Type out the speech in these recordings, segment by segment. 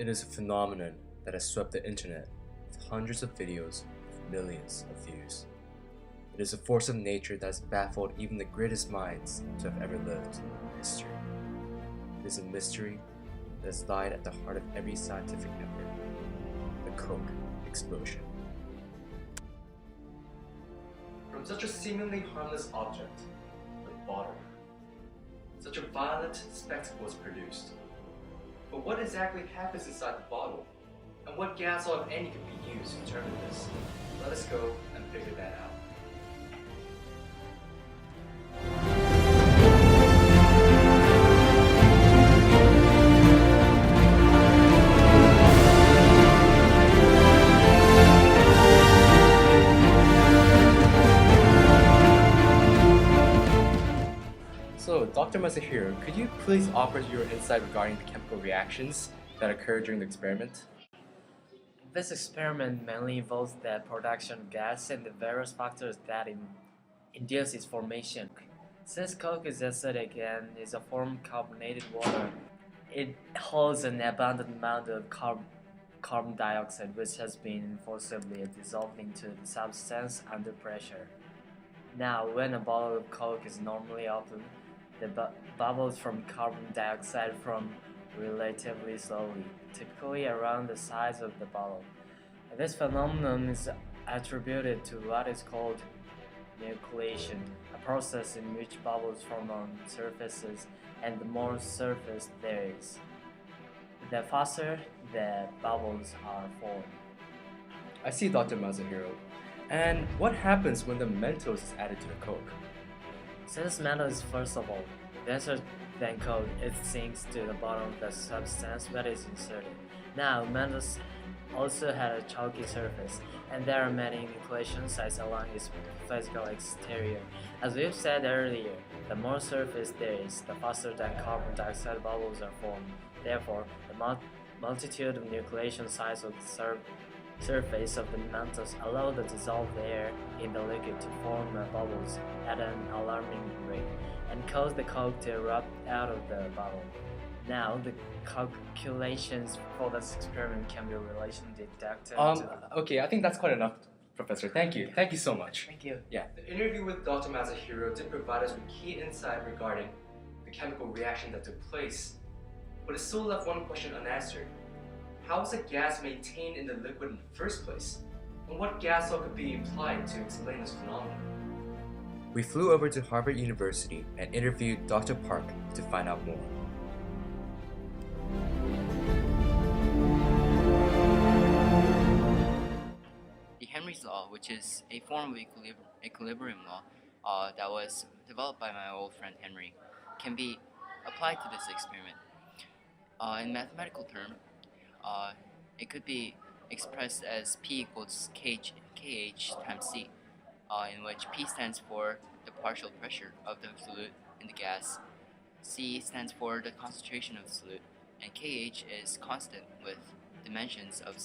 It is a phenomenon that has swept the internet with hundreds of videos with millions of views. It is a force of nature that has baffled even the greatest minds to have ever lived in history. It is a mystery that has lied at the heart of every scientific effort, the Coke explosion. From such a seemingly harmless object, a bottle, such a violent spectacle is produced. But what exactly happens inside the bottle? And what gas, if any, could be used to determine this? Let us go and figure that out. So, Dr. Masahiro, could you please offer your insight regarding the chemical reactions that occur during the experiment? This experiment mainly involves the production of gas and the various factors that induce its formation. Since Coke is acidic and is a form of carbonated water, it holds an abundant amount of carbon dioxide which has been forcibly dissolved into the substance under pressure. Now, when a bottle of Coke is normally opened, the bubbles from carbon dioxide form relatively slowly, typically around the size of the bottle. This phenomenon is attributed to what is called nucleation, a process in which bubbles form on surfaces, and the more surface there is, the faster the bubbles are formed. I see, Dr. Masahiro. And what happens when the Mentos is added to the Coke? Since Mentos is first of all denser than Coke, it sinks to the bottom of the substance that is inserted. Now, Mentos also had a chalky surface, and there are many nucleation sites along its physical exterior. As we've said earlier, the more surface there is, the faster the carbon dioxide bubbles are formed. Therefore, the multitude of nucleation sites of the surface of the Mentos allow the dissolved air in the liquid to form bubbles at an alarming rate and cause the Coke to erupt out of the bottle. Now, the calculations for this experiment can be relation deducted. Okay, I think that's quite enough, Professor. Thank you. Thank you so much. Thank you. Yeah. The interview with Dr. Masahiro did provide us with key insight regarding the chemical reaction that took place, but it still left one question unanswered. How was the gas maintained in the liquid in the first place? And what gas law could be applied to explain this phenomenon? We flew over to Harvard University and interviewed Dr. Park to find out more. The Henry's law, which is a form of equilibrium law that was developed by my old friend Henry, can be applied to this experiment. In mathematical terms, it could be expressed as P equals KH times C, in which P stands for the partial pressure of the solute in the gas, C stands for the concentration of the solute, and KH is constant with dimensions of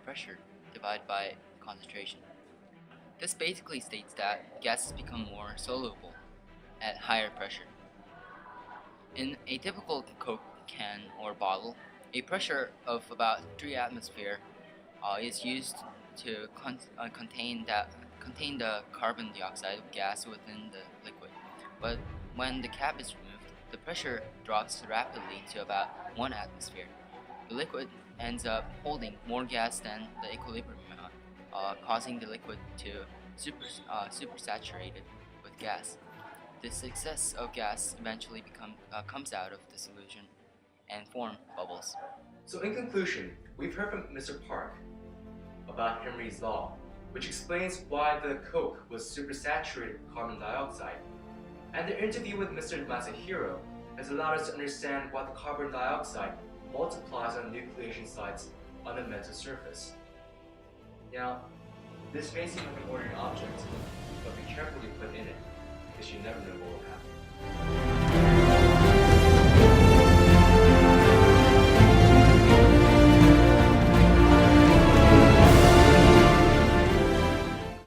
pressure divided by concentration. This basically states that gases become more soluble at higher pressure. In a typical Coke can or bottle, a pressure of about 3 atmosphere is used to contain the carbon dioxide gas within the liquid. But when the cap is removed, the pressure drops rapidly to about 1 atmosphere. The liquid ends up holding more gas than the equilibrium amount, causing the liquid to supersaturated with gas. This excess of gas eventually comes out of the solution and form bubbles. So in conclusion, we've heard from Mr. Park about Henry's law, which explains why the Coke was supersaturated with carbon dioxide. And the interview with Mr. Masahiro has allowed us to understand why the carbon dioxide multiplies on nucleation sites on the Mentos surface. Now, this may seem like an ordinary object, but be careful what you put in it, because you never know what will happen.